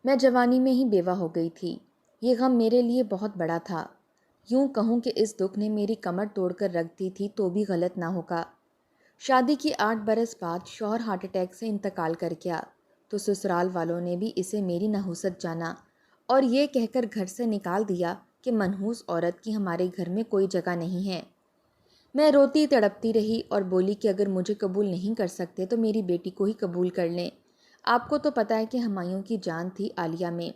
میں جوانی میں ہی بیوہ ہو گئی تھی۔ یہ غم میرے لیے بہت بڑا تھا۔ یوں کہوں کہ اس دکھ نے میری کمر توڑ کر رکھ دی تھی تو بھی غلط نہ ہوگا۔ شادی کی 8 برس بعد شوہر ہارٹ اٹیک سے انتقال کر گیا تو سسرال والوں نے بھی اسے میری نحوست جانا اور یہ کہہ کر گھر سے نکال دیا کہ منحوس عورت کی ہمارے گھر میں کوئی جگہ نہیں ہے۔ میں روتی تڑپتی رہی اور بولی کہ اگر مجھے قبول نہیں کر سکتے تو میری بیٹی کو ہی قبول کر لیں۔ آپ کو تو پتہ ہے کہ ہمایوں کی جان تھی عالیہ میں،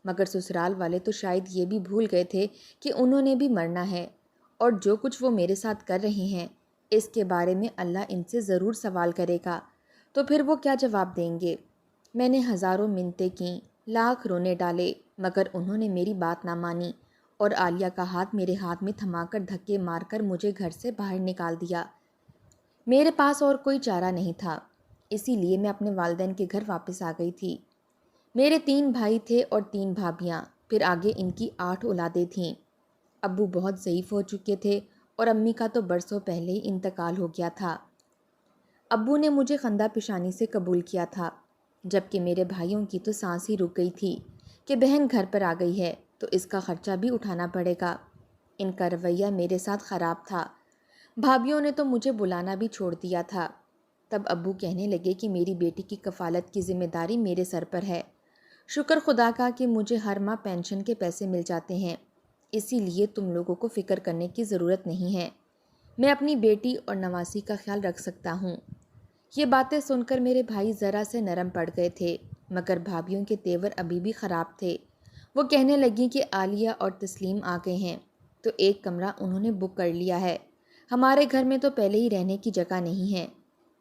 مگر سسرال والے تو شاید یہ بھی بھول گئے تھے کہ انہوں نے بھی مرنا ہے، اور جو کچھ وہ میرے ساتھ کر رہے ہیں اس کے بارے میں اللہ ان سے ضرور سوال کرے گا، تو پھر وہ کیا جواب دیں گے؟ میں نے ہزاروں منتیں کیں، لاکھ رونے ڈالے، مگر انہوں نے میری بات نہ مانی اور عالیہ کا ہاتھ میرے ہاتھ میں تھما کر دھکے مار کر مجھے گھر سے باہر نکال دیا۔ میرے پاس اور کوئی چارہ نہیں تھا، اسی لیے میں اپنے والدین کے گھر واپس آ گئی تھی۔ میرے 3 بھائی تھے اور 3 بھابیاں، پھر آگے ان کی 8 اولادیں تھیں۔ ابو بہت ضعیف ہو چکے تھے اور امی کا تو برسوں پہلے ہی انتقال ہو گیا تھا۔ ابو نے مجھے خندہ پیشانی سے قبول کیا تھا، جبکہ میرے بھائیوں کی تو سانس ہی رک گئی تھی کہ بہن گھر پر آ گئی ہے تو اس کا خرچہ بھی اٹھانا پڑے گا۔ ان کا رویہ میرے ساتھ خراب تھا۔ بھابیوں نے تو مجھے بلانا بھی چھوڑ دیا تھا۔ تب ابو کہنے لگے کہ میری بیٹی کی کفالت کی ذمہ داری میرے سر پر ہے۔ شکر خدا کا کہ مجھے ہر ماہ پینشن کے پیسے مل جاتے ہیں، اسی لیے تم لوگوں کو فکر کرنے کی ضرورت نہیں ہے۔ میں اپنی بیٹی اور نواسی کا خیال رکھ سکتا ہوں۔ یہ باتیں سن کر میرے بھائی ذرا سے نرم پڑ گئے تھے، مگر بھابیوں کے تیور ابھی بھی خراب تھے۔ وہ کہنے لگیں کہ عالیہ اور تسلیم آ گئے ہیں تو ایک کمرہ انہوں نے بک کر لیا ہے، ہمارے گھر میں تو پہلے ہی رہنے کی جگہ نہیں ہے۔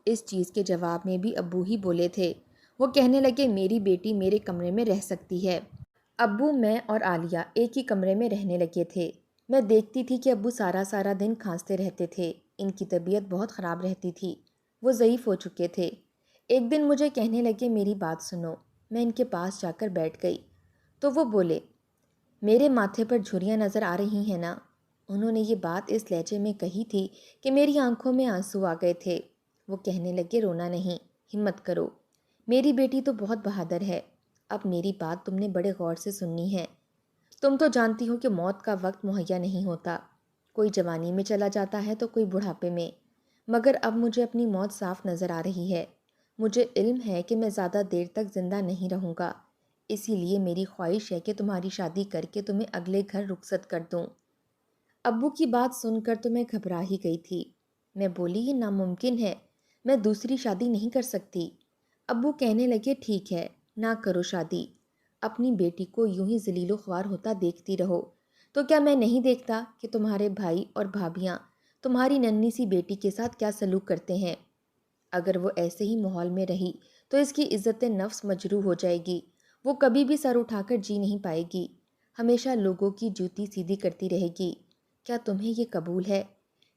اس چیز کے جواب میں بھی ابو ہی بولے تھے۔ وہ کہنے لگے میری بیٹی میرے کمرے میں رہ سکتی ہے۔ ابو، میں اور عالیہ ایک ہی کمرے میں رہنے لگے تھے۔ میں دیکھتی تھی کہ ابو سارا دن کھانستے رہتے تھے، ان کی طبیعت بہت خراب رہتی تھی، وہ ضعیف ہو چکے تھے۔ ایک دن مجھے کہنے لگے میری بات سنو۔ میں ان کے پاس جا کر بیٹھ گئی تو وہ بولے میرے ماتھے پر جھریاں نظر آ رہی ہیں نا؟ انہوں نے یہ بات اس لہجے میں کہی تھی کہ میری آنکھوں میں آنسو آ گئے تھے۔ وہ کہنے لگے رونا نہیں، ہمت کرو، میری بیٹی تو بہت بہادر ہے۔ اب میری بات تم نے بڑے غور سے سننی ہے۔ تم تو جانتی ہو کہ موت کا وقت مہیا نہیں ہوتا، کوئی جوانی میں چلا جاتا ہے تو کوئی بڑھاپے میں، مگر اب مجھے اپنی موت صاف نظر آ رہی ہے۔ مجھے علم ہے کہ میں زیادہ دیر تک زندہ نہیں رہوں گا، اسی لیے میری خواہش ہے کہ تمہاری شادی کر کے تمہیں اگلے گھر رخصت کر دوں۔ ابو کی بات سن کر تو میں گھبرا ہی گئی تھی۔ میں بولی یہ ناممکن ہے، میں دوسری شادی نہیں کر سکتی۔ ابو کہنے لگے ٹھیک ہے، نہ کرو شادی، اپنی بیٹی کو یوں ہی ذلیل و خوار ہوتا دیکھتی رہو۔ تو کیا میں نہیں دیکھتا کہ تمہارے بھائی اور بھابیاں تمہاری ننھی سی بیٹی کے ساتھ کیا سلوک کرتے ہیں؟ اگر وہ ایسے ہی ماحول میں رہی تو اس کی عزت نفس مجروح ہو جائے گی، وہ کبھی بھی سر اٹھا کر جی نہیں پائے گی، ہمیشہ لوگوں کی جوتی سیدھی کرتی رہے گی۔ کیا تمہیں یہ قبول ہے؟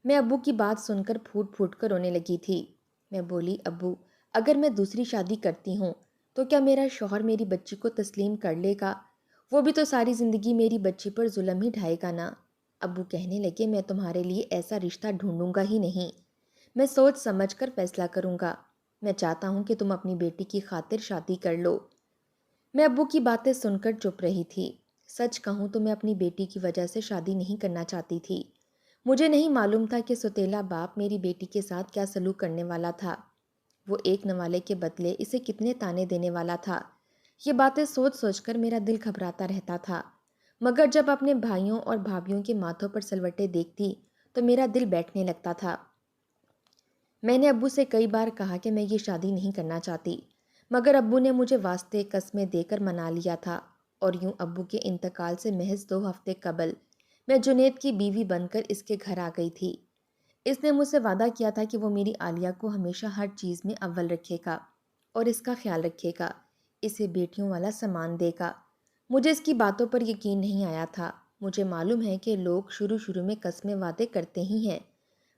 میں ابو کی بات سن کر پھوٹ پھوٹ کر رونے لگی تھی۔ میں بولی ابو، اگر میں دوسری شادی کرتی ہوں تو کیا میرا شوہر میری بچی کو تسلیم کر لے گا؟ وہ بھی تو ساری زندگی میری بچی پر ظلم ہی ڈھائے گا نا۔ ابو کہنے لگے میں تمہارے لیے ایسا رشتہ ڈھونڈوں گا ہی نہیں، میں سوچ سمجھ کر فیصلہ کروں گا۔ میں چاہتا ہوں کہ تم اپنی بیٹی کی خاطر شادی کر لو۔ میں ابو کی باتیں سن کر چپ رہی تھی۔ سچ کہوں تو میں اپنی بیٹی کی وجہ سے شادی نہیں کرنا چاہتی تھی۔ مجھے نہیں معلوم تھا کہ سوتیلا باپ میری بیٹی کے ساتھ کیا سلوک کرنے والا تھا، وہ ایک نوالے کے بدلے اسے کتنے تانے دینے والا تھا۔ یہ باتیں سوچ سوچ کر میرا دل گھبراتا رہتا تھا، مگر جب اپنے بھائیوں اور بھابھیوں کے ماتھوں پر سلوٹے دیکھتی تو میرا دل بیٹھنے لگتا تھا۔ میں نے ابو سے کئی بار کہا کہ میں یہ شادی نہیں کرنا چاہتی، مگر ابو نے مجھے واسطے قسمیں دے کر منا لیا تھا، اور یوں ابو کے انتقال سے محض 2 ہفتے قبل میں جنید کی بیوی بن کر اس کے گھر آ گئی تھی۔ اس نے مجھ سے وعدہ کیا تھا کہ وہ میری عالیہ کو ہمیشہ ہر چیز میں اول رکھے گا اور اس کا خیال رکھے گا، اسے بیٹیوں والا سامان دے گا۔ مجھے اس کی باتوں پر یقین نہیں آیا تھا۔ مجھے معلوم ہے کہ لوگ شروع میں قسمیں وعدے کرتے ہی ہیں،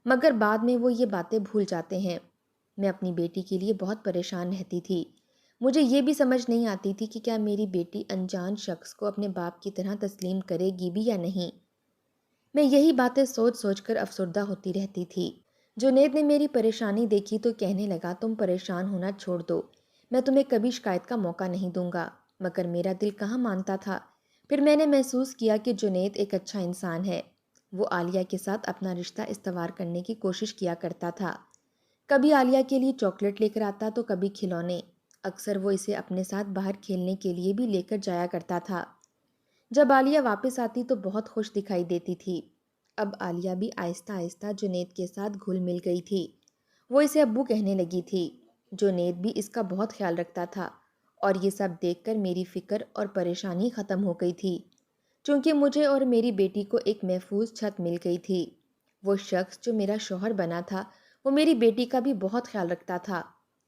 مگر بعد میں وہ یہ باتیں بھول جاتے ہیں۔ میں اپنی بیٹی کے لیے بہت پریشان رہتی تھی۔ مجھے یہ بھی سمجھ نہیں آتی تھی کہ کیا میری بیٹی انجان شخص کو اپنے باپ کی طرح تسلیم کرے گی بھی یا نہیں۔ میں یہی باتیں سوچ سوچ کر افسردہ ہوتی رہتی تھی۔ جنید نے میری پریشانی دیکھی تو کہنے لگا تم پریشان ہونا چھوڑ دو، میں تمہیں کبھی شکایت کا موقع نہیں دوں گا۔ مگر میرا دل کہاں مانتا تھا۔ پھر میں نے محسوس کیا کہ جنید ایک اچھا انسان ہے۔ وہ عالیہ کے ساتھ اپنا رشتہ استوار کرنے کی کوشش کیا کرتا تھا۔ کبھی عالیہ کے لیے چاکلیٹ لے کر آتا تو کبھی کھلونے۔ اکثر وہ اسے اپنے ساتھ باہر کھیلنے کے لیے بھی لے کر جایا کرتا تھا۔ جب عالیہ واپس آتی تو بہت خوش دکھائی دیتی تھی۔ اب عالیہ بھی آہستہ آہستہ جنید کے ساتھ گھل مل گئی تھی۔ وہ اسے ابو کہنے لگی تھی۔ جنید بھی اس کا بہت خیال رکھتا تھا، اور یہ سب دیکھ کر میری فکر اور پریشانی ختم ہو گئی تھی، چونکہ مجھے اور میری بیٹی کو ایک محفوظ چھت مل گئی تھی۔ وہ شخص جو میرا شوہر بنا تھا وہ میری بیٹی کا بھی بہت خیال رکھتا تھا،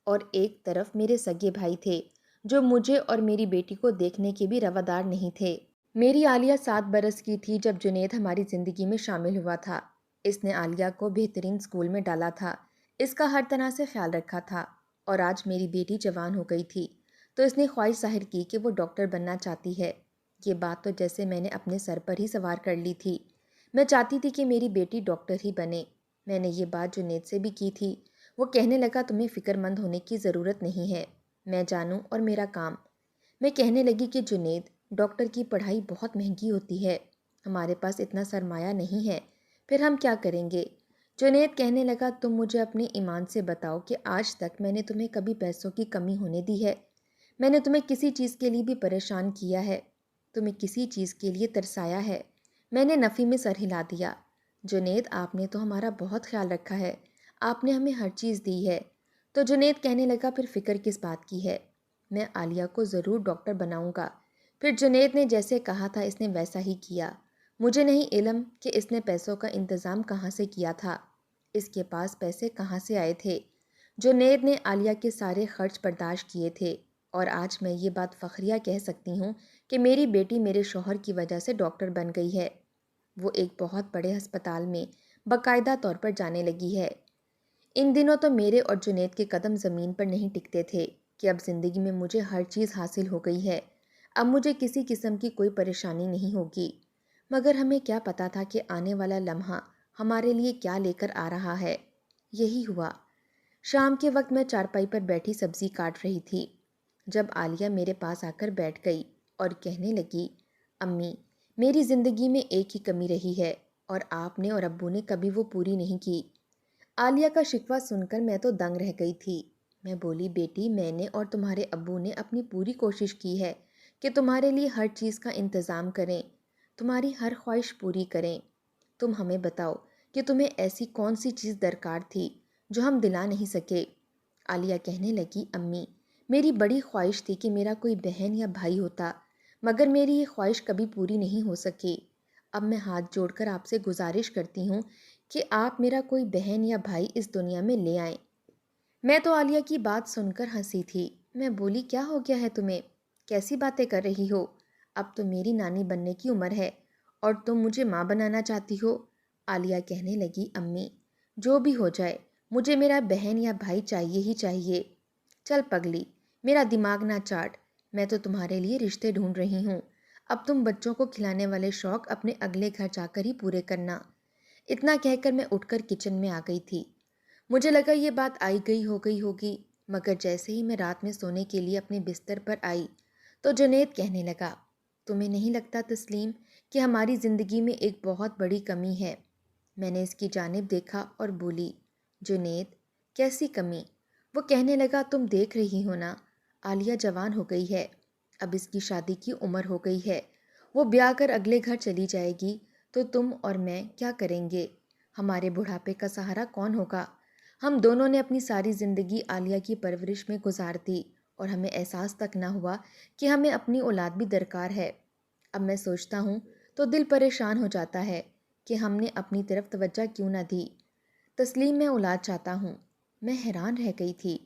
اور ایک طرف میرے سگے بھائی تھے جو مجھے اور میری بیٹی کو دیکھنے کے بھی روادار نہیں تھے۔ میری عالیہ 7 برس کی تھی جب جنید ہماری زندگی میں شامل ہوا تھا۔ اس نے عالیہ کو بہترین اسکول میں ڈالا تھا، اس کا ہر طرح سے خیال رکھا تھا، اور آج میری بیٹی جوان ہو گئی تھی تو اس نے خواہش ظاہر کی کہ وہ ڈاکٹر بننا چاہتی ہے۔ یہ بات تو جیسے میں نے اپنے سر پر ہی سوار کر لی تھی۔ میں چاہتی تھی کہ میری بیٹی ڈاکٹر ہی بنے۔ میں نے یہ بات جنید سے بھی کی تھی۔ وہ کہنے لگا تمہیں فکر مند ہونے کی ضرورت نہیں ہے، میں جانوں اور میرا کام۔ میں کہنے لگی کہ جنید، ڈاکٹر کی پڑھائی بہت مہنگی ہوتی ہے، ہمارے پاس اتنا سرمایہ نہیں ہے، پھر ہم کیا کریں گے؟ جنید کہنے لگا تم مجھے اپنے ایمان سے بتاؤ کہ آج تک میں نے تمہیں کبھی پیسوں کی کمی ہونے دی ہے؟ میں نے تمہیں کسی چیز کے لیے بھی پریشان کیا ہے؟ تمہیں کسی چیز کے لیے ترسایا ہے؟ میں نے نفی میں سر ہلا دیا۔ جنید، آپ نے تو ہمارا بہت خیال رکھا ہے، آپ نے ہمیں ہر چیز دی ہے۔ تو جنید کہنے لگا پھر فکر کس بات کی ہے؟ میں عالیہ کو ضرور ڈاکٹر بناؤں گا۔ پھر جنید نے جیسے کہا تھا اس نے ویسا ہی کیا۔ مجھے نہیں علم کہ اس نے پیسوں کا انتظام کہاں سے کیا تھا، اس کے پاس پیسے کہاں سے آئے تھے۔ جنید نے عالیہ کے سارے خرچ برداشت کیے تھے، اور آج میں یہ بات فخریہ کہہ سکتی ہوں کہ میری بیٹی میرے شوہر کی وجہ سے ڈاکٹر بن گئی ہے۔ وہ ایک بہت بڑے ہسپتال میں باقاعدہ طور پر جانے لگی ہے۔ ان دنوں تو میرے اور جنید کے قدم زمین پر نہیں ٹکتے تھے کہ اب زندگی میں مجھے ہر چیز حاصل ہو گئی ہے، اب مجھے کسی قسم کی کوئی پریشانی نہیں ہوگی۔ مگر ہمیں کیا پتا تھا کہ آنے والا لمحہ ہمارے لیے کیا لے کر آ رہا ہے۔ یہی ہوا۔ شام کے وقت میں چارپائی پر بیٹھی سبزی کاٹ رہی تھی جب عالیہ میرے پاس آ کر بیٹھ گئی اور کہنے لگی، امی، میری زندگی میں ایک ہی کمی رہی ہے اور آپ نے اور ابو نے کبھی وہ پوری نہیں کی۔ عالیہ کا شکوہ سن کر میں تو دنگ رہ گئی تھی۔ میں بولی، بیٹی، میں نے اور تمہارے ابو نے اپنی پوری کوشش کی ہے کہ تمہارے لیے ہر چیز کا انتظام کریں، تمہاری ہر خواہش پوری کریں۔ تم ہمیں بتاؤ کہ تمہیں ایسی کون سی چیز درکار تھی جو ہم دلا نہیں سکے۔ عالیہ کہنے لگی، امی، میری بڑی خواہش تھی کہ میرا کوئی بہن یا بھائی ہوتا، مگر میری یہ خواہش کبھی پوری نہیں ہو سکی۔ اب میں ہاتھ جوڑ کر آپ سے گزارش کرتی ہوں کہ آپ میرا کوئی بہن یا بھائی اس دنیا میں لے آئیں۔ میں تو عالیہ کی بات سن کر ہنسی تھی۔ میں بولی، کیا ہو گیا ہے تمہیں؟ کیسی باتیں کر رہی ہو؟ اب تو میری نانی بننے کی عمر ہے اور تم مجھے ماں بنانا چاہتی ہو۔ عالیہ کہنے لگی، امی، جو بھی ہو جائے مجھے میرا بہن یا بھائی چاہیے ہی چاہیے۔ چل پگلی، میرا دماغ نہ چاٹ، میں تو تمہارے لیے رشتے ڈھونڈ رہی ہوں۔ اب تم بچوں کو کھلانے والے شوق اپنے اگلے گھر جا کر ہی پورے کرنا۔ اتنا کہہ کر میں اٹھ کر کچن میں آ گئی تھی۔ مجھے لگا یہ بات آئی گئی ہوگی، مگر جیسے ہی میں رات میں سونے کے لیے اپنے بستر پر آئی تو جنید کہنے لگا، تمہیں نہیں لگتا تسلیم کہ ہماری زندگی میں ایک بہت بڑی کمی ہے؟ میں نے اس کی جانب دیکھا اور بولی، جنید، کیسی کمی؟ وہ کہنے لگا، تم دیکھ رہی ہو نا، عالیہ جوان ہو گئی ہے، اب اس کی شادی کی عمر ہو گئی ہے، وہ بیاہ کر اگلے گھر چلی جائے گی تو تم اور میں کیا کریں گے؟ ہمارے بڑھاپے کا سہارا کون ہوگا؟ ہم دونوں نے اپنی ساری زندگی عالیہ کی پرورش میں گزار دی اور ہمیں احساس تک نہ ہوا کہ ہمیں اپنی اولاد بھی درکار ہے۔ اب میں سوچتا ہوں تو دل پریشان ہو جاتا ہے کہ ہم نے اپنی طرف توجہ کیوں نہ دی۔ تسلیم، میں اولاد چاہتا ہوں۔ میں حیران رہ گئی تھی۔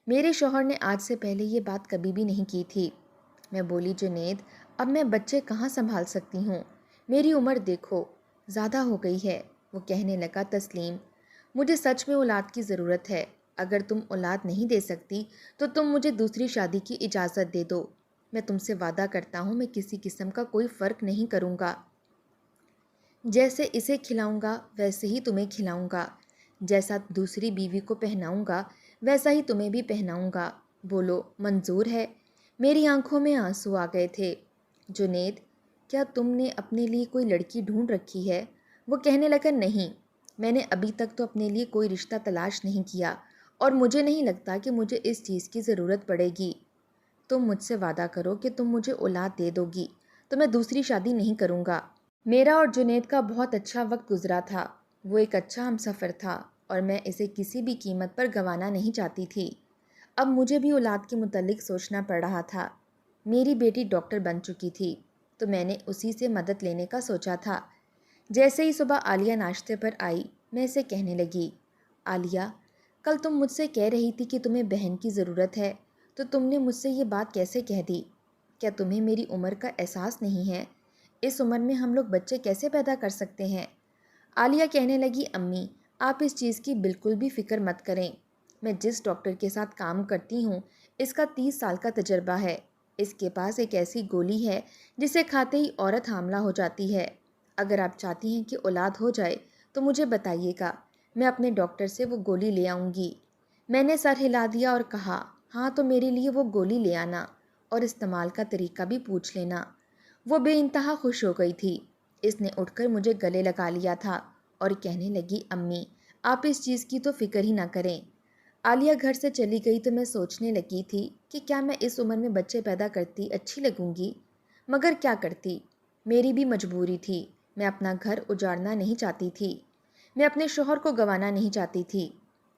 میرے شوہر نے آج سے پہلے یہ بات کبھی بھی نہیں کی تھی۔ میں بولی، جنید، اب میں بچے کہاں سنبھال سکتی ہوں؟ میری عمر دیکھو، زیادہ ہو گئی ہے۔ وہ کہنے لگا، تسلیم، مجھے سچ میں اولاد کی ضرورت ہے۔ اگر تم اولاد نہیں دے سکتی تو تم مجھے دوسری شادی کی اجازت دے دو۔ میں تم سے وعدہ کرتا ہوں میں کسی قسم کا کوئی فرق نہیں کروں گا۔ جیسے اسے کھلاؤں گا ویسے ہی تمہیں کھلاؤں گا، جیسا دوسری بیوی کو پہناؤں گا ویسا ہی تمہیں بھی پہناؤں گا۔ بولو، منظور ہے؟ میری آنکھوں میں آنسو آ گئے تھے۔ جنید، کیا تم نے اپنے لیے کوئی لڑکی ڈھونڈ رکھی ہے؟ وہ کہنے لگا نہیں، میں نے ابھی تک تو اپنے لیے کوئی رشتہ تلاش نہیں کیا اور مجھے نہیں لگتا کہ مجھے اس چیز کی ضرورت پڑے گی۔ تم مجھ سے وعدہ کرو کہ تم مجھے اولاد دے دو گی تو میں دوسری شادی نہیں کروں گا۔ میرا اور جنید کا بہت اچھا وقت گزرا تھا۔ وہ ایک اچھا ہمسفر تھا اور میں اسے کسی بھی قیمت پر گنوانا نہیں چاہتی تھی۔ اب مجھے بھی اولاد کے متعلق سوچنا پڑ رہا تھا۔ میری بیٹی ڈاکٹر بن چکی تھی تو میں نے اسی سے مدد لینے کا سوچا تھا۔ جیسے ہی صبح عالیہ ناشتے پر آئی، میں اسے کہنے لگی، عالیہ، کل تم مجھ سے کہہ رہی تھی کہ تمہیں بہن کی ضرورت ہے، تو تم نے مجھ سے یہ بات کیسے کہہ دی؟ کیا تمہیں میری عمر کا احساس نہیں ہے؟ اس عمر میں ہم لوگ بچے کیسے پیدا کر سکتے ہیں؟ عالیہ کہنے لگی، امی، آپ اس چیز کی بالکل بھی فکر مت کریں۔ میں جس ڈاکٹر کے ساتھ کام کرتی ہوں، اس کا 30 سال کا تجربہ ہے۔ اس کے پاس ایک ایسی گولی ہے جسے کھاتے ہی عورت حاملہ ہو جاتی ہے۔ اگر آپ چاہتی ہیں کہ اولاد ہو جائے تو مجھے بتائیے گا، میں اپنے ڈاکٹر سے وہ گولی لے آؤں گی۔ میں نے سر ہلا دیا اور کہا، ہاں تو میرے لیے وہ گولی لے آنا اور استعمال کا طریقہ بھی پوچھ لینا۔ وہ بے انتہا خوش ہو گئی تھی۔ اس نے اٹھ کر مجھے گلے لگا لیا تھا اور کہنے لگی، امی، آپ اس چیز کی تو فکر ہی نہ کریں۔ عالیہ گھر سے چلی گئی تو میں سوچنے لگی تھی کہ کیا میں اس عمر میں بچے پیدا کرتی اچھی لگوں گی؟ مگر کیا کرتی، میری بھی مجبوری تھی۔ میں اپنا گھر اجاڑنا نہیں چاہتی تھی، میں اپنے شوہر کو گنوانا نہیں چاہتی تھی۔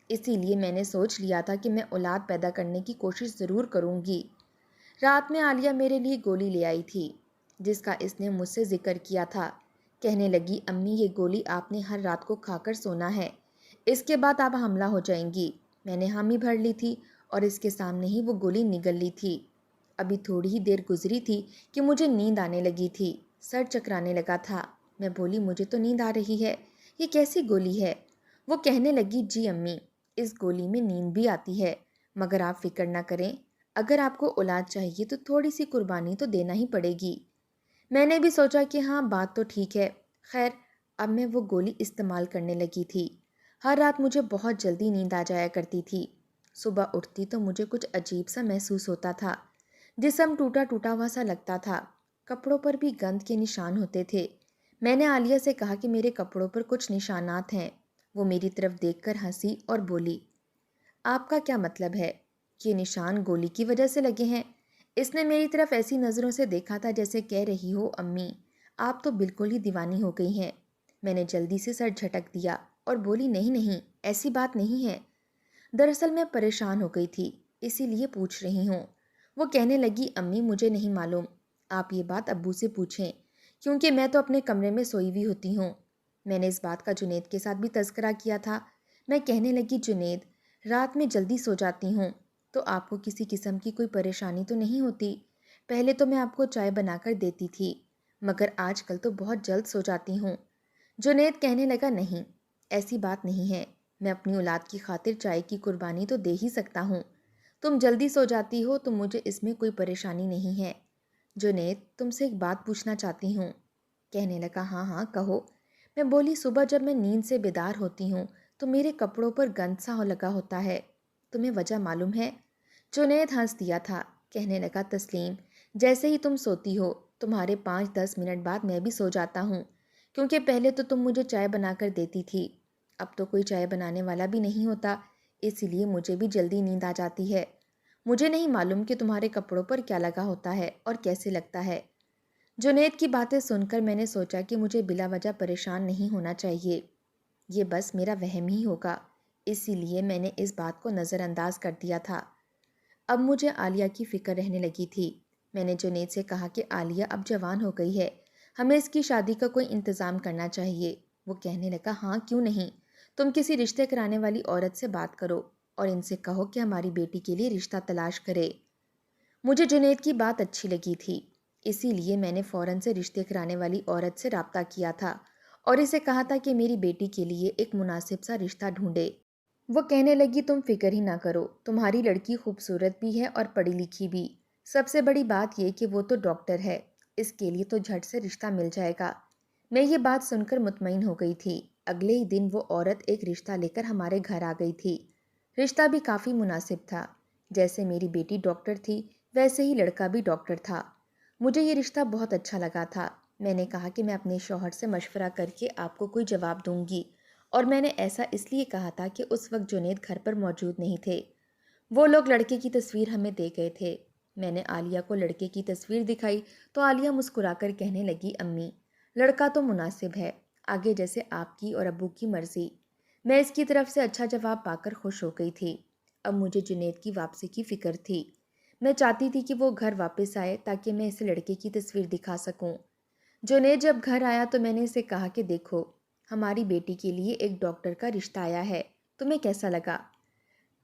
اسی لیے میں نے سوچ لیا تھا کہ میں اولاد پیدا کرنے کی کوشش ضرور کروں گی۔ رات میں عالیہ میرے لیے گولی لے آئی تھی جس کا اس نے مجھ سے ذکر کیا تھا۔ کہنے لگی، امی، یہ گولی آپ نے ہر رات کو کھا کر سونا ہے، اس کے بعد آپ حاملہ ہو جائیں گی۔ میں نے حامی بھر لی تھی اور اس کے سامنے ہی وہ گولی نگل لی تھی۔ ابھی تھوڑی ہی دیر گزری تھی کہ مجھے نیند آنے لگی تھی، سر چکرانے لگا تھا۔ میں بولی، مجھے تو نیند آ رہی ہے، یہ کیسی گولی ہے؟ وہ کہنے لگی، جی امی، اس گولی میں نیند بھی آتی ہے، مگر آپ فکر نہ کریں، اگر آپ کو اولاد چاہیے تو تھوڑی سی قربانی تو دینا ہی پڑے گی۔ میں نے بھی سوچا کہ ہاں، بات تو ٹھیک ہے۔ خیر، اب میں وہ گولی استعمال کرنے لگی تھی۔ ہر رات مجھے بہت جلدی نیند آ جایا کرتی تھی۔ صبح اٹھتی تو مجھے کچھ عجیب سا محسوس ہوتا تھا، جسم ٹوٹا ٹوٹا ہوا سا لگتا تھا، کپڑوں پر بھی گند کے نشان ہوتے تھے۔ میں نے عالیہ سے کہا کہ میرے کپڑوں پر کچھ نشانات ہیں۔ وہ میری طرف دیکھ کر ہنسی اور بولی، آپ کا کیا مطلب ہے؟ یہ نشان گولی کی وجہ سے لگے ہیں؟ اس نے میری طرف ایسی نظروں سے دیکھا تھا جیسے کہہ رہی ہو، امی، آپ تو بالکل ہی دیوانی ہو گئی ہیں۔ میں نے جلدی سے سر جھٹک دیا اور بولی، نہیں نہیں، ایسی بات نہیں ہے۔ دراصل میں پریشان ہو گئی تھی، اسی لیے پوچھ رہی ہوں۔ وہ کہنے لگی، امی، مجھے نہیں معلوم، آپ یہ بات ابو سے پوچھیں، کیونکہ میں تو اپنے کمرے میں سوئی ہوئی ہوتی ہوں۔ میں نے اس بات کا جنید کے ساتھ بھی تذکرہ کیا تھا۔ میں کہنے لگی، جنید، رات میں جلدی سو جاتی ہوں تو آپ کو کسی قسم کی کوئی پریشانی تو نہیں ہوتی؟ پہلے تو میں آپ کو چائے بنا کر دیتی تھی، مگر آج کل تو بہت جلد سو جاتی ہوں۔ جنید کہنے لگا، نہیں، ایسی بات نہیں ہے، میں اپنی اولاد کی خاطر چائے کی قربانی تو دے ہی سکتا ہوں۔ تم جلدی سو جاتی ہو تو مجھے اس میں کوئی پریشانی نہیں ہے۔ جنید، تم سے ایک بات پوچھنا چاہتی ہوں۔ کہنے لگا، ہاں ہاں، کہو۔ میں بولی، صبح جب میں نیند سے بیدار ہوتی ہوں تو میرے کپڑوں پر گند سا لگا ہوتا ہے، تمہیں وجہ معلوم ہے؟ جنید ہنس دیا تھا، کہنے لگا، تسلیم، جیسے ہی تم سوتی ہو تمہارے 5-10 منٹ بعد میں بھی سو جاتا ہوں، کیونکہ پہلے تو تم مجھے چائے بنا کر دیتی تھی، اب تو کوئی چائے بنانے والا بھی نہیں ہوتا، اسی لیے مجھے بھی جلدی نیند آ جاتی ہے۔ مجھے نہیں معلوم کہ تمہارے کپڑوں پر کیا لگا ہوتا ہے اور کیسے لگتا ہے۔ جنید کی باتیں سن کر میں نے سوچا کہ مجھے بلا وجہ پریشان نہیں ہونا چاہیے، یہ بس میرا وہم ہی ہوگا، اسی لیے میں نے اس بات کو نظر انداز کر دیا تھا۔ اب مجھے عالیہ کی فکر رہنے لگی تھی۔ میں نے جنید سے کہا کہ عالیہ اب جوان ہو گئی ہے، ہمیں اس کی شادی کا کوئی انتظام کرنا چاہیے۔ وہ کہنے لگا، ہاں، کیوں نہیں، تم کسی رشتے کرانے والی عورت سے بات کرو اور ان سے کہو کہ ہماری بیٹی کے لیے رشتہ تلاش کرے۔ مجھے جنید کی بات اچھی لگی تھی، اسی لیے میں نے فوراً سے رشتے کرانے والی عورت سے رابطہ کیا تھا اور اسے کہا تھا کہ میری بیٹی کے لیے ایک مناسب سا رشتہ ڈھونڈے۔ وہ کہنے لگی، تم فکر ہی نہ کرو، تمہاری لڑکی خوبصورت بھی ہے اور پڑھی لکھی بھی، سب سے بڑی بات یہ کہ وہ تو ڈاکٹر ہے، اس کے لیے تو جھٹ سے رشتہ مل جائے گا۔ میں یہ بات سن کر مطمئن ہو گئی تھی۔ اگلے ہی دن وہ عورت ایک رشتہ لے کر ہمارے گھر آ گئی تھی۔ رشتہ بھی کافی مناسب تھا، جیسے میری بیٹی ڈاکٹر تھی ویسے ہی لڑکا بھی ڈاکٹر تھا۔ مجھے یہ رشتہ بہت اچھا لگا تھا۔ میں نے کہا کہ میں اپنے شوہر سے مشورہ کر کے آپ کو کوئی جواب دوں گی، اور میں نے ایسا اس لیے کہا تھا کہ اس وقت جنید گھر پر موجود نہیں تھے۔ وہ لوگ لڑکے کی تصویر ہمیں دے گئے تھے۔ میں نے عالیہ کو لڑکے کی تصویر دکھائی تو عالیہ مسکرا کر کہنے لگی، امی لڑکا تو مناسب ہے، آگے جیسے آپ کی اور ابو کی مرضی۔ میں اس کی طرف سے اچھا جواب پا کر خوش ہو گئی تھی۔ اب مجھے جنید کی واپسی کی فکر تھی۔ میں چاہتی تھی کہ وہ گھر واپس آئے تاکہ میں اسے لڑکے کی تصویر دکھا سکوں۔ جنید جب گھر آیا تو میں نے اسے کہا کہ دیکھو، ہماری بیٹی کے لیے ایک ڈاکٹر کا رشتہ آیا ہے، تمہیں کیسا لگا؟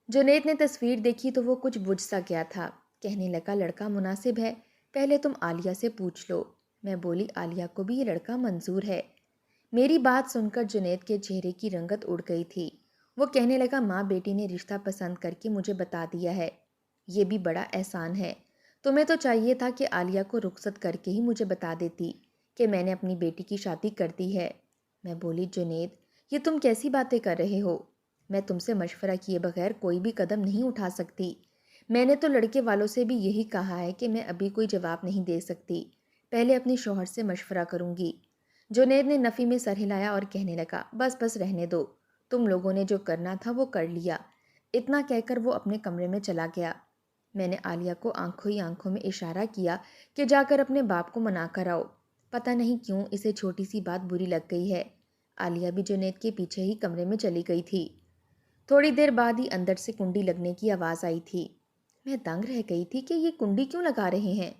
جنید نے تصویر دیکھی تو وہ کچھ بجھ سا گیا تھا، کہنے لگا لڑکا مناسب ہے، پہلے تم عالیہ سے پوچھ لو۔ میں بولی عالیہ کو بھی یہ لڑکا منظور ہے۔ میری بات سن کر جنید کے چہرے کی رنگت اڑ گئی تھی۔ وہ کہنے لگا ماں بیٹی نے رشتہ پسند کر کے مجھے بتا دیا ہے، یہ بھی بڑا احسان ہے۔ تمہیں تو چاہیے تھا کہ عالیہ کو رخصت کر کے ہی مجھے بتا دیتی کہ میں نے اپنی بیٹی کی شادی کر دی ہے۔ میں بولی جنید یہ تم کیسی باتیں کر رہے ہو؟ میں تم سے مشورہ کیے بغیر کوئی بھی قدم نہیں اٹھا سکتی۔ میں نے تو لڑکے والوں سے بھی یہی کہا ہے کہ میں ابھی کوئی جواب نہیں دے سکتی، پہلے اپنے شوہر سے مشورہ کروں گی۔ جنید نے نفی میں سر ہلایا اور کہنے لگا بس بس رہنے دو، تم لوگوں نے جو کرنا تھا وہ کر لیا۔ اتنا کہہ کر وہ اپنے کمرے میں چلا گیا۔ میں نے عالیہ کو آنکھوں ہی آنکھوں میں اشارہ کیا کہ جا کر اپنے باپ کو منا کر آؤ۔ پتہ نہیں کیوں اسے چھوٹی سی بات بری لگ گئی ہے۔ عالیہ بھی جنید کے پیچھے ہی کمرے میں چلی گئی تھی۔ تھوڑی دیر بعد ہی اندر سے کنڈی لگنے کی آواز آئی تھی۔ میں دنگ رہ گئی تھی کہ یہ کنڈی کیوں لگا رہے ہیں۔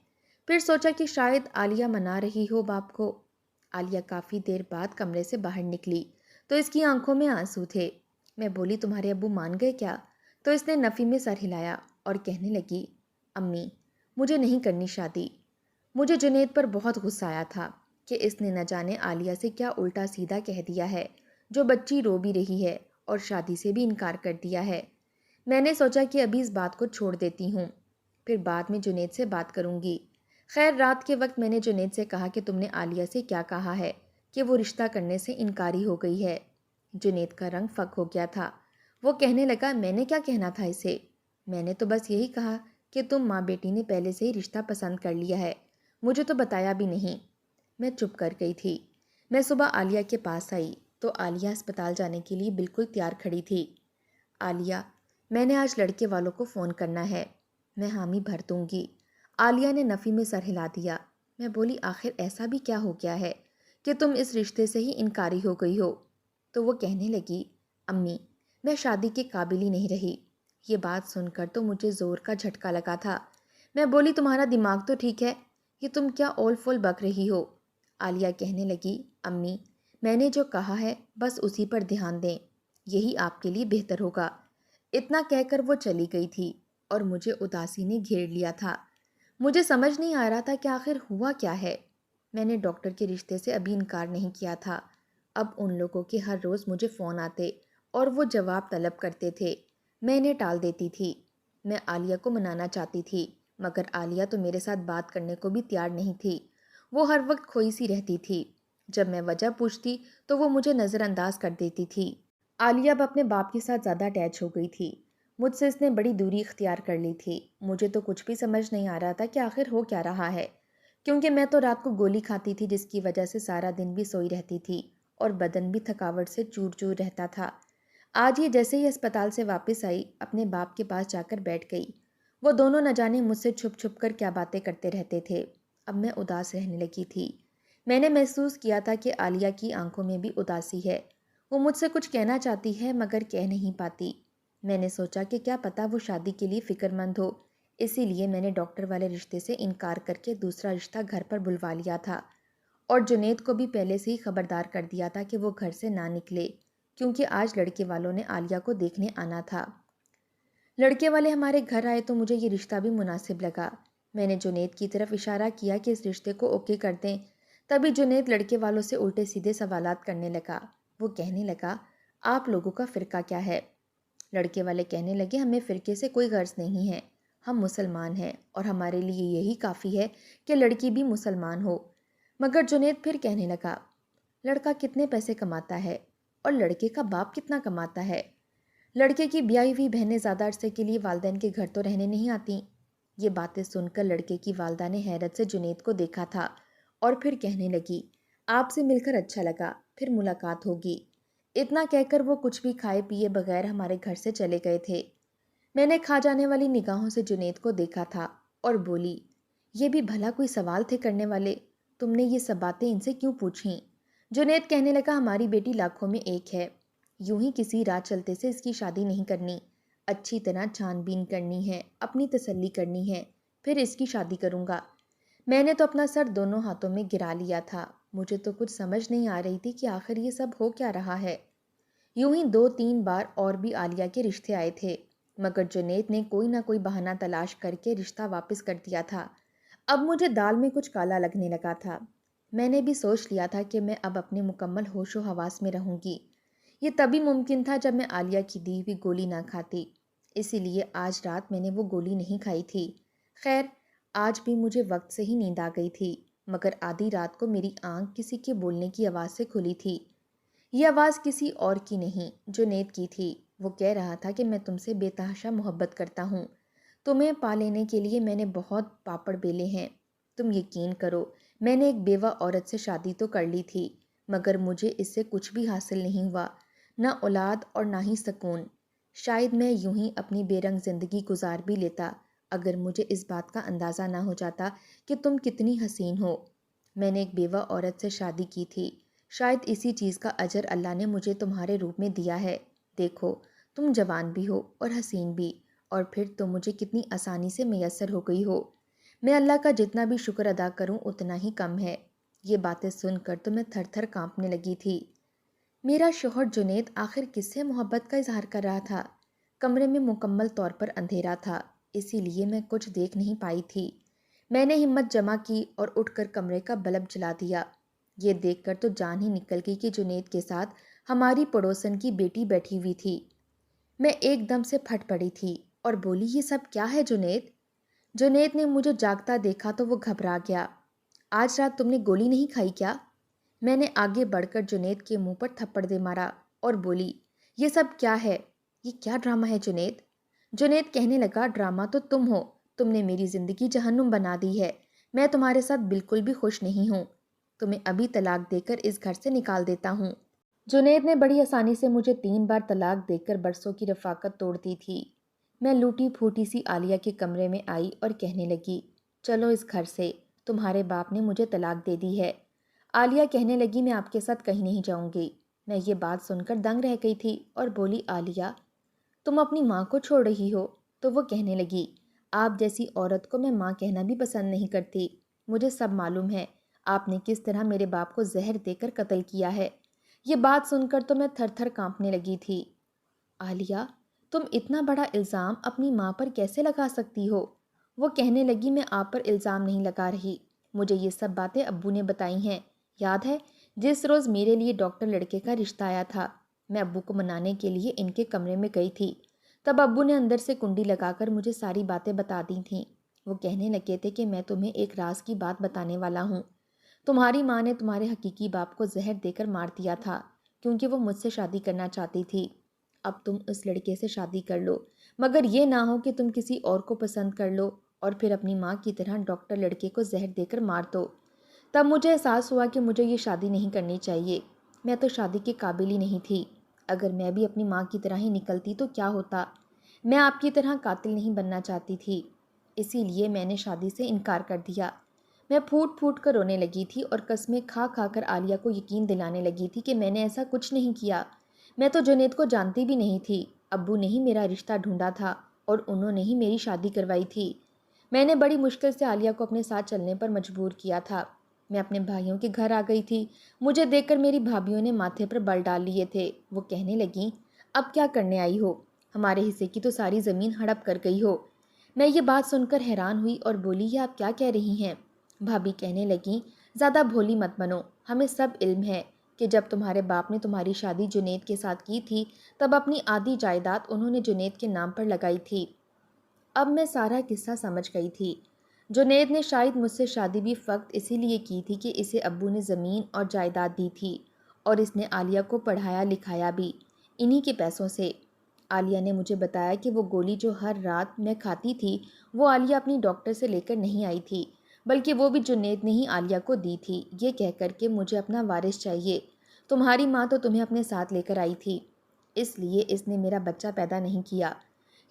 پھر سوچا کہ شاید عالیہ منا رہی ہو باپ کو۔ عالیہ کافی دیر بعد کمرے سے باہر نکلی تو اس کی آنکھوں میں آنسو تھے۔ میں بولی تمہارے ابو مان گئے کیا؟ تو اس نے نفی میں سر ہلایا اور کہنے لگی امی مجھے نہیں کرنی شادی۔ مجھے جنید پر بہت غصہ آیا تھا کہ اس نے نہ جانے عالیہ سے کیا الٹا سیدھا کہہ دیا ہے، جو بچی رو بھی رہی ہے اور شادی سے بھی انکار کر دیا ہے۔ میں نے سوچا کہ ابھی اس بات کو چھوڑ دیتی ہوں، پھر بعد میں جنید سے بات کروں گی۔ خیر رات کے وقت میں نے جنید سے کہا کہ تم نے عالیہ سے کیا کہا ہے کہ وہ رشتہ کرنے سے انکاری ہو گئی ہے۔ جنید کا رنگ فک ہو گیا تھا۔ وہ کہنے لگا میں نے کیا کہنا تھا اسے؟ میں نے تو بس یہی کہا کہ تم ماں بیٹی نے پہلے سے ہی رشتہ پسند کر لیا ہے، مجھے تو بتایا بھی نہیں۔ میں چپ کر گئی تھی۔ میں صبح عالیہ کے پاس آئی تو عالیہ اسپتال جانے کے لیے بالکل تیار کھڑی تھی۔ عالیہ میں نے آج لڑکے والوں کو فون کرنا ہے، میں حامی بھر دوں گی۔ عالیہ نے نفی میں سر ہلا دیا۔ میں بولی آخر ایسا بھی کیا ہو گیا ہے کہ تم اس رشتے سے ہی انکاری ہو گئی ہو؟ تو وہ کہنے لگی امی میں شادی کے قابل ہی نہیں رہی۔ یہ بات سن کر تو مجھے زور کا جھٹکا لگا تھا۔ میں بولی تمہارا دماغ تو ٹھیک ہے، یہ تم کیا اول فول بک رہی ہو؟ عالیہ کہنے لگی امی میں نے جو کہا ہے بس اسی پر دھیان دیں، یہی آپ کے لیے بہتر ہوگا۔ اتنا کہہ کر وہ چلی گئی تھی اور مجھے اداسی نے گھیر لیا تھا۔ مجھے سمجھ نہیں آ رہا تھا کہ آخر ہوا کیا ہے۔ میں نے ڈاکٹر کے رشتے سے ابھی انکار نہیں کیا تھا۔ اب ان لوگوں کے ہر روز مجھے فون آتے اور وہ جواب طلب کرتے تھے، میں انہیں ٹال دیتی تھی۔ میں عالیہ کو منانا چاہتی تھی مگر عالیہ تو میرے ساتھ بات کرنے کو بھی تیار نہیں تھی۔ وہ ہر وقت کھوئی سی رہتی تھی۔ جب میں وجہ پوچھتی تو وہ مجھے نظر انداز کر دیتی تھی۔ عالیہ اب اپنے باپ کے ساتھ زیادہ اٹیچ ہو گئی تھی۔ مجھ سے اس نے بڑی دوری اختیار کر لی تھی۔ مجھے تو کچھ بھی سمجھ نہیں آ رہا تھا کہ آخر ہو کیا رہا ہے، کیونکہ میں تو رات کو گولی کھاتی تھی جس کی وجہ سے سارا دن بھی سوئی رہتی تھی اور بدن بھی تھکاوٹ سے چور چور رہتا تھا۔ آج یہ جیسے ہی اسپتال سے واپس آئی اپنے باپ کے پاس جا کر بیٹھ گئی۔ وہ دونوں نہ جانے مجھ سے چھپ چھپ کر کیا باتیں کرتے رہتے تھے۔ اب میں اداس رہنے لگی تھی۔ میں نے محسوس کیا تھا کہ عالیہ کی آنکھوں میں بھی اداسی ہے۔ وہ مجھ سے کچھ کہنا چاہتی ہے مگر کہہ نہیں پاتی۔ میں نے سوچا کہ کیا پتہ وہ شادی کے لیے فکر مند ہو، اسی لیے میں نے ڈاکٹر والے رشتے سے انکار کر کے دوسرا رشتہ گھر پر بلوا لیا تھا، اور جنید کو بھی پہلے سے ہی خبردار کر دیا تھا کہ وہ گھر سے نہ نکلے، کیونکہ آج لڑکے والوں نے عالیہ کو دیکھنے آنا تھا۔ لڑکے والے ہمارے گھر آئے تو مجھے یہ رشتہ بھی مناسب لگا۔ میں نے جنید کی طرف اشارہ کیا کہ اس رشتے کو اوکے کر دیں، تبھی جنید لڑکے والوں سے الٹے سیدھے سوالات کرنے لگا۔ وہ کہنے لگا آپ لوگوں کا فرقہ کیا ہے؟ لڑکے والے کہنے لگے ہمیں فرقے سے کوئی غرض نہیں ہے، ہم مسلمان ہیں اور ہمارے لیے یہی کافی ہے کہ لڑکی بھی مسلمان ہو۔ مگر جنید پھر کہنے لگا لڑکا کتنے پیسے کماتا ہے اور لڑکے کا باپ کتنا کماتا ہے؟ لڑکے کی بیائی ہوئی بہنیں زیادہ عرصے کے لیے والدین کے گھر تو رہنے نہیں آتی۔ یہ باتیں سن کر لڑکے کی والدہ نے حیرت سے جنید کو دیکھا تھا اور پھر کہنے لگی، آپ سے مل کر اچھا لگا، پھر ملاقات ہوگی۔ اتنا کہہ کر وہ کچھ بھی کھائے پیے بغیر ہمارے گھر سے چلے گئے تھے۔ میں نے کھا جانے والی نگاہوں سے جنید کو دیکھا تھا اور بولی، یہ بھی بھلا کوئی سوال تھے کرنے والے؟ تم نے یہ سب باتیں ان سے کیوں پوچھیں؟ جنید کہنے لگا، ہماری بیٹی لاکھوں میں ایک ہے، یوں ہی کسی راہ چلتے سے اس کی شادی نہیں کرنی، اچھی طرح چھان بین کرنی ہے، اپنی تسلی کرنی ہے، پھر اس کی شادی کروں گا۔ میں نے تو اپنا سر دونوں ہاتھوں میں گرا لیا تھا، مجھے تو کچھ سمجھ نہیں آ رہی تھی کہ آخر یہ سب ہو کیا رہا ہے۔ یوں ہی 2-3 بار اور بھی عالیہ کے رشتے آئے تھے، مگر جنید نے کوئی نہ کوئی بہانہ تلاش کر کے رشتہ واپس کر دیا تھا۔ اب مجھے دال میں کچھ کالا لگنے لگا تھا۔ میں نے بھی سوچ لیا تھا کہ میں اب اپنے مکمل ہوش و حواس میں رہوں گی۔ یہ تبھی ممکن تھا جب میں عالیہ کی دی ہوئی گولی نہ کھاتی، اسی لیے آج رات میں نے وہ گولی نہیں کھائی تھی۔ خیر، آج بھی مجھے وقت سے ہی نیند آ گئی تھی، مگر آدھی رات کو میری آنکھ کسی کے بولنے کی آواز سے کھلی تھی۔ یہ آواز کسی اور کی نہیں، جنید کی تھی۔ وہ کہہ رہا تھا کہ میں تم سے بے تحاشا محبت کرتا ہوں، تمہیں پا لینے کے لیے میں نے بہت پاپڑ بیلے ہیں۔ تم یقین کرو، میں نے ایک بیوہ عورت سے شادی تو کر لی تھی، مگر مجھے اس سے کچھ بھی حاصل نہیں ہوا، نہ اولاد اور نہ ہی سکون۔ شاید میں یوں ہی اپنی بے رنگ زندگی گزار بھی لیتا اگر مجھے اس بات کا اندازہ نہ ہو جاتا کہ تم کتنی حسین ہو۔ میں نے ایک بیوہ عورت سے شادی کی تھی، شاید اسی چیز کا اجر اللہ نے مجھے تمہارے روپ میں دیا ہے۔ دیکھو، تم جوان بھی ہو اور حسین بھی، اور پھر تم مجھے کتنی آسانی سے میسر ہو گئی ہو۔ میں اللہ کا جتنا بھی شکر ادا کروں اتنا ہی کم ہے۔ یہ باتیں سن کر تو میں تھر تھر کانپنے لگی تھی۔ میرا شوہر جنید آخر کس سے محبت کا اظہار کر رہا تھا؟ کمرے میں مکمل طور پر اندھیرا تھا، اسی لیے میں کچھ دیکھ نہیں پائی تھی۔ میں نے ہمت جمع کی اور اٹھ کر کمرے کا بلب جلا دیا۔ یہ دیکھ کر تو جان ہی نکل گئی کہ جنید کے ساتھ ہماری پڑوسن کی بیٹی بیٹھی ہوئی تھی۔ میں ایک دم سے پھٹ پڑی تھی اور بولی، یہ سب کیا ہے جنید؟ جنید نے مجھے جاگتا دیکھا تو وہ گھبرا گیا۔ آج رات تم نے گولی نہیں کھائی کیا؟ میں نے آگے بڑھ کر جنید کے منہ پر تھپڑ دے مارا اور بولی، یہ سب کیا ہے؟ یہ کیا ڈرامہ ہے جنید؟ جنید کہنے لگا، ڈرامہ تو تم ہو، تم نے میری زندگی جہنم بنا دی ہے، میں تمہارے ساتھ بالکل بھی خوش نہیں ہوں، تمہیں ابھی طلاق دے کر اس گھر سے نکال دیتا ہوں۔ جنید نے بڑی آسانی سے مجھے 3 بار طلاق دے کر برسوں کی رفاقت توڑ دی تھی۔ میں لوٹی پھوٹی سی عالیہ کے کمرے میں آئی اور کہنے لگی، چلو اس گھر سے، تمہارے باپ نے مجھے طلاق دے دی ہے۔ عالیہ کہنے لگی، میں آپ کے ساتھ کہیں نہیں جاؤں گی۔ میں یہ بات سن کر دنگ رہ گئی تھی اور بولی، عالیہ، تم اپنی ماں کو چھوڑ رہی ہو؟ تو وہ کہنے لگی، آپ جیسی عورت کو میں ماں کہنا بھی پسند نہیں کرتی، مجھے سب معلوم ہے، آپ نے کس طرح میرے باپ کو زہر دے کر قتل کیا ہے۔ یہ بات سن کر تو میں تھر تھر کانپنے لگی تھی۔ عالیہ، تم اتنا بڑا الزام اپنی ماں پر کیسے لگا سکتی ہو؟ وہ کہنے لگی، میں آپ پر الزام نہیں لگا رہی، مجھے یہ سب باتیں ابو نے بتائی ہیں۔ یاد ہے جس روز میرے لیے ڈاکٹر لڑکے کا رشتہ آیا تھا، میں ابو کو منانے کے لیے ان کے کمرے میں گئی تھی، تب ابو نے اندر سے کنڈی لگا کر مجھے ساری باتیں بتا دی تھیں۔ وہ کہنے لگے تھے کہ میں تمہیں ایک راز کی بات بتانے والا ہوں، تمہاری ماں نے تمہارے حقیقی باپ کو زہر دے کر مار دیا تھا کیونکہ وہ مجھ سے شادی کرنا چاہتی تھی۔ اب تم اس لڑکے سے شادی کر لو، مگر یہ نہ ہو کہ تم کسی اور کو پسند کر لو اور پھر اپنی ماں کی طرح ڈاکٹر لڑکے کو زہر دے کر مار دو۔ تب مجھے احساس ہوا کہ مجھے یہ شادی نہیں کرنی چاہیے، میں تو شادی کے قابل ہی نہیں تھی۔ اگر میں بھی اپنی ماں کی طرح ہی نکلتی تو کیا ہوتا؟ میں آپ کی طرح قاتل نہیں بننا چاہتی تھی، اسی لیے میں نے شادی سے انکار کر دیا۔ میں پھوٹ پھوٹ کر رونے لگی تھی اور قسمیں کھا کھا کر عالیہ کو یقین دلانے لگی تھی کہ میں نے ایسا کچھ نہیں کیا۔ میں تو جنید کو جانتی بھی نہیں تھی، ابو نے ہی میرا رشتہ ڈھونڈا تھا اور انہوں نے ہی میری شادی کروائی تھی۔ میں نے بڑی مشکل سے عالیہ کو اپنے ساتھ چلنے پر مجبور کیا تھا۔ میں اپنے بھائیوں کے گھر آ گئی تھی، مجھے دیکھ کر میری بھابھیوں نے ماتھے پر بل ڈال لیے تھے۔ وہ کہنے لگیں، اب کیا کرنے آئی ہو؟ ہمارے حصے کی تو ساری زمین ہڑپ کر گئی ہو۔ میں یہ بات سن کر حیران ہوئی اور بولی، یہ آپ کیا کہہ رہی ہیں؟ بھابھی کہنے لگیں، زیادہ بھولی مت بنو، ہمیں سب علم ہے کہ جب تمہارے باپ نے تمہاری شادی جنید کے ساتھ کی تھی تب اپنی آدھی جائیداد انہوں نے جنید کے نام پر لگائی تھی۔ اب میں سارا قصہ سمجھ گئی تھی۔ جنید نے شاید مجھ سے شادی بھی فقط اسی لیے کی تھی کہ اسے ابو نے زمین اور جائیداد دی تھی، اور اس نے عالیہ کو پڑھایا لکھایا بھی انہی کے پیسوں سے۔ عالیہ نے مجھے بتایا کہ وہ گولی جو ہر رات میں کھاتی تھی وہ عالیہ اپنی ڈاکٹر سے لے کر نہیں آئی تھی، بلکہ وہ بھی جنید نے ہی عالیہ کو دی تھی، یہ کہہ کر کہ مجھے اپنا وارث چاہیے، تمہاری ماں تو تمہیں اپنے ساتھ لے کر آئی تھی، اس لیے اس نے میرا بچہ پیدا نہیں کیا۔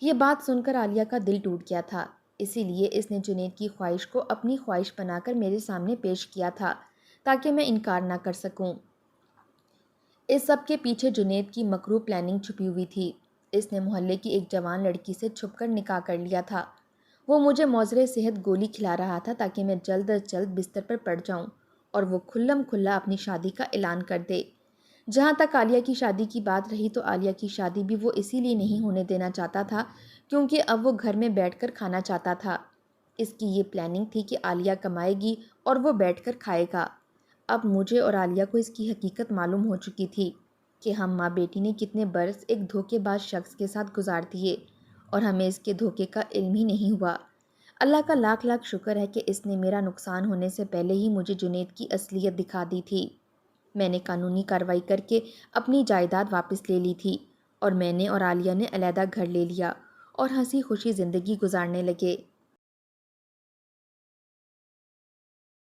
یہ بات سن کر عالیہ کا دل ٹوٹ گیا تھا، اسی لیے اس نے جنید کی خواہش کو اپنی خواہش بنا کر میرے سامنے پیش کیا تھا تاکہ میں انکار نہ کر سکوں۔ اس سب کے پیچھے جنید کی مکروہ پلاننگ چھپی ہوئی تھی۔ اس نے محلے کی ایک جوان لڑکی سے چھپ کر نکاح کر لیا تھا۔ وہ مجھے موزر صحت گولی کھلا رہا تھا تاکہ میں جلد از جلد بستر پر پڑ جاؤں اور وہ کھلم کھلا اپنی شادی کا اعلان کر دے۔ جہاں تک عالیہ کی شادی کی بات رہی تو عالیہ کی شادی بھی وہ اسی لیے نہیں ہونے دینا چاہتا تھا کیونکہ اب وہ گھر میں بیٹھ کر کھانا چاہتا تھا۔ اس کی یہ پلاننگ تھی کہ عالیہ کمائے گی اور وہ بیٹھ کر کھائے گا۔ اب مجھے اور عالیہ کو اس کی حقیقت معلوم ہو چکی تھی کہ ہم ماں بیٹی نے کتنے برس ایک دھوکے باز شخص کے ساتھ گزار دیے اور ہمیں اس کے دھوکے کا علم ہی نہیں ہوا۔ اللہ کا لاکھ لاکھ شکر ہے کہ اس نے میرا نقصان ہونے سے پہلے ہی مجھے جنید کی اصلیت دکھا دی تھی۔ میں نے قانونی کارروائی کر کے اپنی جائیداد واپس لے لی تھی اور میں نے اور عالیہ نے علیحدہ گھر لے لیا اور ہنسی خوشی زندگی گزارنے لگے۔